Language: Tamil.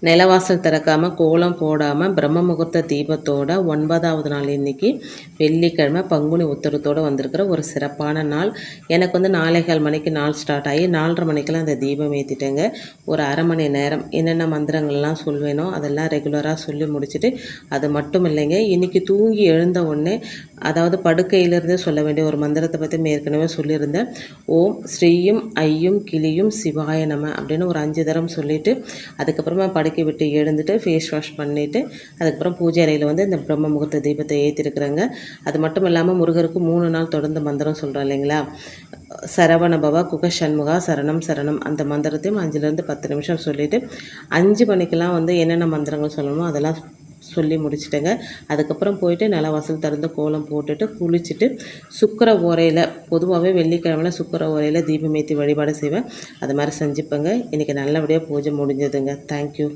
நிலவாசல் திறக்காமல் கோலம் போடாமல் பிரம்ம முகூர்த்த தீபத்தோட 9வது நாள் இன்றைக்கி வெள்ளிக்கிழமை பங்குனி உத்தரத்தோடு வந்திருக்கிற ஒரு சிறப்பான நாள். எனக்கு வந்து 4:15 மணிக்கு நாள் ஸ்டார்ட் ஆகி 4:30 மணிக்கெல்லாம் அந்த தீபம் ஏற்றிட்டேங்க. ஒரு அரை மணி நேரம் என்னென்ன மந்திரங்கள்லாம் சொல்வேனோ அதெல்லாம் ரெகுலராக சொல்லி முடிச்சுட்டு, அது மட்டும் இல்லைங்க, இன்றைக்கி தூங்கி எழுந்த உடனே அதாவது படுக்கையிலிருந்து சொல்ல வேண்டிய ஒரு மந்திரத்தை பற்றி ஏற்கனவே சொல்லியிருந்தேன். ஓம் ஸ்ரீயும் ஐயும் கிளியும் சிவாய நம அப்படின்னு ஒரு 5 தரம் சொல்லிவிட்டு அதுக்கப்புறமா படுக்கை விட்டு எழுந்துட்டு ஃபேஸ் வாஷ் பண்ணிவிட்டு அதுக்கப்புறம் பூஜை அறையில் வந்து இந்த பிரம்ம முகூர்த்த தீபத்தை ஏற்றிருக்கிறேங்க. அது மட்டும் இல்லாமல் முருகருக்கு 3 நாள் தொடர்ந்து மந்திரம் சொல்கிறோம் இல்லைங்களா? சரவண பவ குக சண்முகா சரணம் சரணம் அந்த மந்திரத்தையும் 5லேருந்து 10 நிமிஷம் சொல்லிவிட்டு 5 மணிக்கெலாம் வந்து என்னென்ன மந்திரங்கள் சொல்லணுமோ அதெல்லாம் சொல்லி முடிச்சிட்டேங்க. அதுக்கப்புறம் போயிட்டு நிலவாசல் திறந்து கோலம் போட்டுட்டு குளிச்சுட்டு சுக்கர ஓரையில், பொதுவாகவே வெள்ளிக்கிழமையில் சுக்கர ஓரையில் தீபமேற்றி வழிபாடு செய்வேன். அது மாதிரி செஞ்சுப்பேங்க. இன்றைக்கி நல்லபடியாக பூஜை முடிஞ்சதுங்க. தேங்க்யூ.